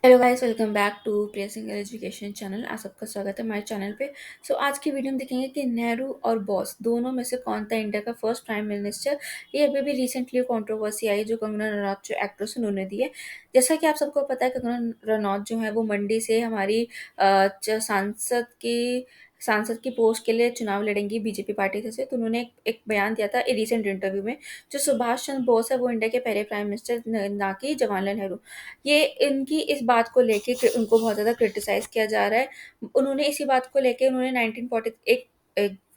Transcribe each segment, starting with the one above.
Hello guys, welcome back to Priya Singhal education channel. आप सबका स्वागत है हमारे चैनल पे। आज की वीडियो में देखेंगे कि नेहरू और बोस दोनों में से कौन था इंडिया का फर्स्ट प्राइम मिनिस्टर। ये अभी भी रिसेंटली कंट्रोवर्सी आई जो कंगना रनौत जो एक्ट्रेस उन्होंने दी है। जैसा कि आप सबको पता है, कंगना रनौत जो है वो मंडी से हमारी सांसद की पोस्ट के लिए चुनाव लड़ेंगी बीजेपी पार्टी से। तो उन्होंने एक बयान दिया था रिसेंट इंटरव्यू में। जो सुभाष चंद्र बोस है वो इंडिया के पहले प्राइम मिनिस्टर ना कि जवाहरलाल नेहरू। ये इनकी इस बात को लेके कि उनको बहुत ज़्यादा क्रिटिसाइज़ किया जा रहा है। उन्होंने इसी बात को लेके उन्होंने 1940 एक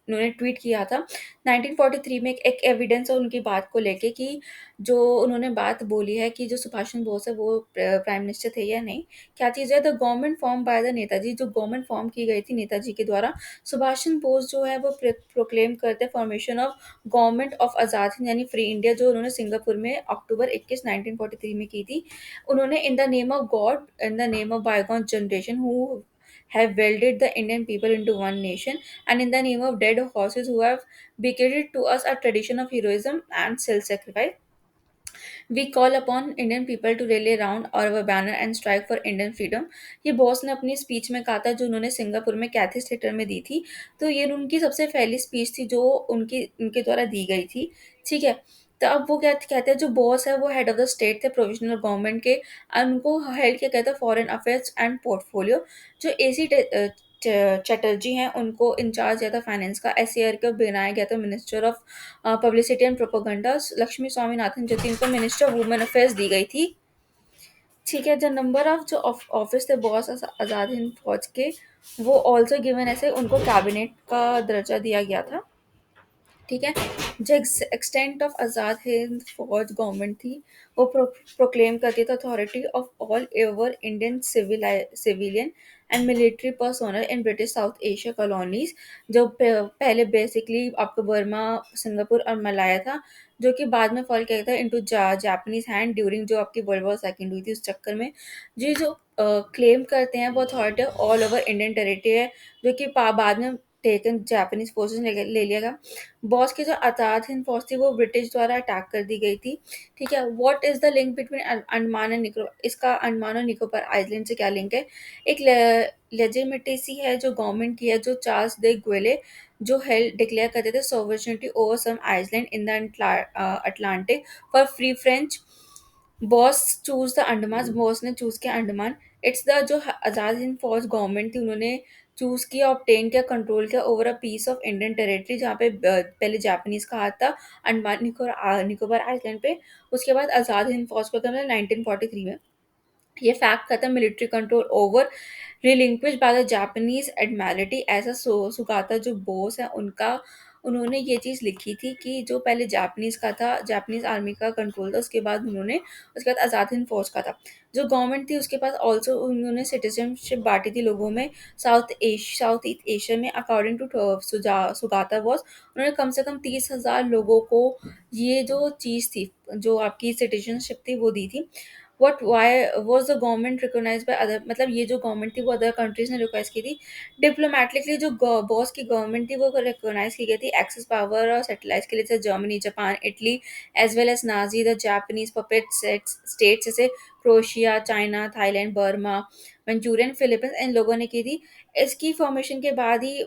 उन्होंने ट्वीट किया था 1943 में। एक एविडेंस है उनकी बात को लेके कि जो उन्होंने बात बोली है कि जो सुभाष चंद्र बोस है वो प्राइम मिनिस्टर थे या नहीं। क्या चीज़ है, the government form by the Netaji. जो गवर्नमेंट फॉर्म की गई थी नेताजी के द्वारा, सुभाष चंद्र बोस जो है वो प्रोक्लेम करते formation of government of Azad Hind यानी फ्री इंडिया, जो उन्होंने सिंगापुर में अक्टूबर 21 1943 में की थी। उन्होंने in the name of God, in the name of bygone generation who have welded the Indian people into one nation, and in the name of dead horses who have bequeathed to us a tradition of heroism and self-sacrifice, we call upon Indian people to rally around our banner and strike for Indian freedom। ये boss ने अपनी speech में कहा था जो उन्होंने Singapore में कैथी theatre में दी थी। तो ये उनकी सबसे पहली स्पीच थी जो उनके द्वारा दी गई थी। ठीक है। तो अब वो क्या कहते हैं, जो बॉस है वो हेड ऑफ द स्टेट थे प्रोविजनल गवर्नमेंट के। और उनको हेड क्या कहते हैं, फॉरेन अफेयर्स एंड पोर्टफोलियो। जो एसी चटर्जी हैं उनको इंचार्ज दिया था फाइनेंस का। एस ईयर को बनाया गया था minister of publicity and propaganda. Lakshmi Swaminathan जो थी उनको मिनिस्टर वुमेन अफेयर्स दी गई थी। ठीक है। जो नंबर ऑफ जो ऑफिस थे बॉस आज़ाद हिंद फौज के, वो ऑल्सो गिवन ऐसे उनको कैबिनेट का दर्जा दिया गया था। ठीक है। जो एक्सटेंट ऑफ आज़ाद हिंद फौज गवर्नमेंट थी वो प्रोक्लेम करती थी authority of all ever Indian civilian and military personnel in British south Asia colonies. जो पहले बेसिकली आपको बर्मा, सिंगापुर और मलाया था, जो कि बाद में फॉल किया था इनटू जापानीज हैंड ड्यूरिंग जो आपकी वर्ल्ड वॉर सेकेंड हुई थी उस चक्कर में। जी जो क्लेम करते हैं वो authority all over Indian territory है, जो कि बाद में टेकन जापानीज फोर्सेस ने ले लिया गया। बॉस की जो आज़ाद हिंद फौज थी वो ब्रिटिश द्वारा अटैक कर दी गई थी। ठीक है। What is the link between Andaman and Nicobar, इसका अंडमान और निकोबार आइलैंड से क्या लिंक है। एक लेजिटिमेसी है जो गवर्नमेंट की है, जो चार्ल्स दे गोले जो हेल्ड डिक्लेयर करते थे sovereignty over some island in the Atlantic for free French. Boss choose the Andaman, boss ने चूज किया अंडमान। इट्स द जो आज़ाद हिंद फौज गवर्नमेंट थी उन्होंने चूज किया, ऑब्टेन किया, कंट्रोल किया over a piece of Indian territory, जहाँ पे पहले जापानीज का हाथ था अंडमान निकोबार आइलैंड पे। उसके बाद आज़ाद हिंद फौज को 1943 में ये फैक्ट खत्म, military control over relinquish by the Japanese Admiralty. ऐसा सुगाता जो बोस है उनका, उन्होंने ये चीज़ लिखी थी कि जो पहले जापानीज का था, जापानीज आर्मी का कंट्रोल था, उसके बाद उन्होंने उसके बाद आज़ाद हिंद फौज का था। जो गवर्नमेंट थी उसके पास ऑल्सो उन्होंने सिटीजनशिप बांटी थी लोगों में साउथ ईस्ट एशिया में। अकॉर्डिंग टू सुगाता बॉस, उन्होंने कम से कम 30,000 लोगों को ये जो चीज़ थी, जो आपकी सिटीजनशिप थी वो दी थी। What why was the government recognised by other, मतलब ये जो गवर्नमेंट थी वो अदर कंट्रीज ने रिक्वेस्ट की थी। डिप्लोमेटिकली जो बॉस की गवर्नमेंट थी वो रिकॉग्नाइज की गई थी एक्सेस पावर और सैटेलाइट के लिए, जैसे Germany, Japan, Italy, as well as Nazi the Japanese puppet states जैसे Croatia, China, Thailand, Burma, Manchurian, Philippines, इन लोगों ने की थी। इसकी फॉर्मेशन के बाद ही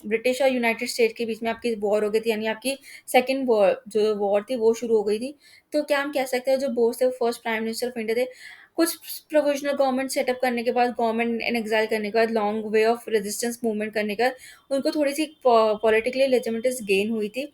ब्रिटिश और यूनाइटेड स्टेट के बीच में आपकी वॉर हो गई थी, यानी आपकी सेकेंड वॉर जो वॉर थी वो शुरू हो गई थी। तो क्या हम कह सकते हैं जो बोस थे वो first prime minister of India थे। कुछ प्रोविजनल गवर्नमेंट सेटअप करने के बाद, गवर्नमेंट इन एग्जाइल करने के बाद, long way of resistance movement करने के बाद उनको थोड़ी सी पॉलिटिकली लेजिटिमेसी गेन हुई थी।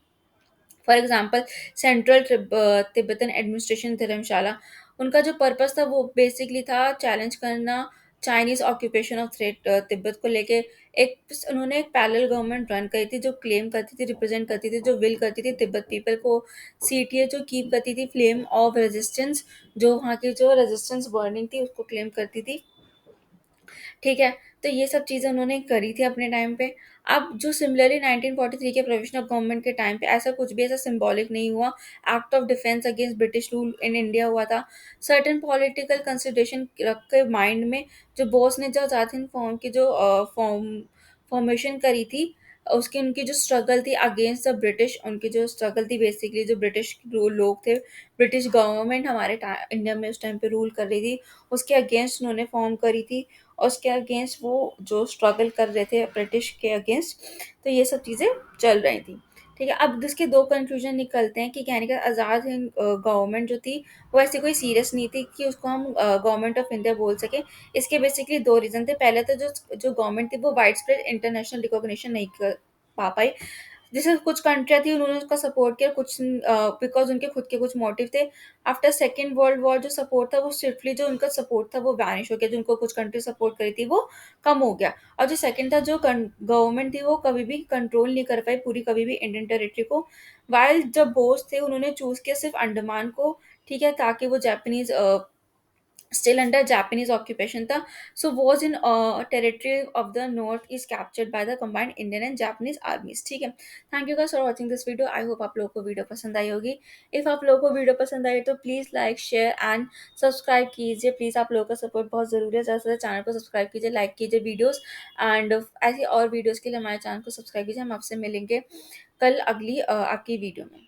For example central Tibetan administration Dharamshala, उनका जो पर्पस था वो बेसिकली था चैलेंज करना Chinese occupation of threat Tibet को लेके। एक उन्होंने एक पैरेलल गवर्नमेंट रन करी थी जो क्लेम करती थी, रिप्रेजेंट करती थी, जो विल करती थी तिब्बत पीपल को। सीटीए जो कीप करती थी फ्लेम ऑफ रेजिस्टेंस, जो वहाँ की जो रेजिस्टेंस बर्निंग थी उसको क्लेम करती थी। ठीक है। तो ये सब चीज़ें उन्होंने करी थी अपने टाइम पे। अब जो सिमिलरली 1943 के प्रोविजनल गवर्नमेंट के टाइम पे ऐसा कुछ भी ऐसा सिंबॉलिक नहीं हुआ। Act of defence against British rule in India हुआ था। सर्टेन पॉलिटिकल कंसिडरेशन रख के माइंड में, जो बॉस ने जो आज़ाद हिंद फॉर्म की जो फॉर्मेशन करी थी, उसकी उनकी जो स्ट्रगल थी अगेंस्ट द ब्रिटिश, उनकी जो स्ट्रगल थी बेसिकली जो ब्रिटिश लोग थे, ब्रिटिश गवर्नमेंट हमारे इंडिया में उस टाइम पे रूल कर रही थी, उसके अगेंस्ट उन्होंने फॉर्म करी थी, और उसके अगेंस्ट वो जो स्ट्रगल कर रहे थे ब्रिटिश के अगेंस्ट, तो ये सब चीज़ें चल रही थी। ठीक है, अब इसके दो कंक्लूजन निकलते हैं कि कहने का आज़ाद हिंद गवर्नमेंट जो थी वो ऐसी कोई सीरियस नहीं थी कि उसको हम गवर्नमेंट ऑफ इंडिया बोल सकें। इसके बेसिकली दो रीज़न थे। पहले तो जो जो गवर्नमेंट थी वो वाइड स्प्रेड इंटरनेशनल रिकॉग्निशन नहीं कर पा पाई। जैसे कुछ कंट्रियाँ थी उन्होंने उसका सपोर्ट किया, कुछ बिकॉज़ उनके खुद के कुछ मोटिव थे। आफ्टर सेकंड वर्ल्ड वॉर जो सपोर्ट था वो स्विफ्टली जो उनका सपोर्ट था वो वैनिश हो गया, जो उनको कुछ कंट्री सपोर्ट करी थी वो कम हो गया। और जो सेकंड था जो गवर्नमेंट थी वो कभी भी कंट्रोल नहीं कर पाई पूरी कभी भी इंडियन टेरिटरी को। व्हाइल जब बोस थे उन्होंने चूज़ किया सिर्फ अंडमान को, ठीक है, ताकि वो Japanese still under Japanese occupation था, so was in territory of the north is captured by the combined Indian and Japanese armies। ठीक है, thank you guys for watching this video। I hope आप लोगों को वीडियो पसंद आई होगी। If आप लोगों को वीडियो पसंद आई तो please like share and subscribe कीजिए। प्लीज़ आप लोगों का सपोर्ट बहुत ज़रूरी है, ज़्यादा से ज़्यादा चैनल को सब्सक्राइब कीजिए, लाइक कीजिए वीडियोज़, एंड ऐसी और वीडियोज़ के लिए हमारे चैनल को सब्सक्राइब कीजिए। हम आपसे मिलेंगे कल अगली आपकी वीडियो में।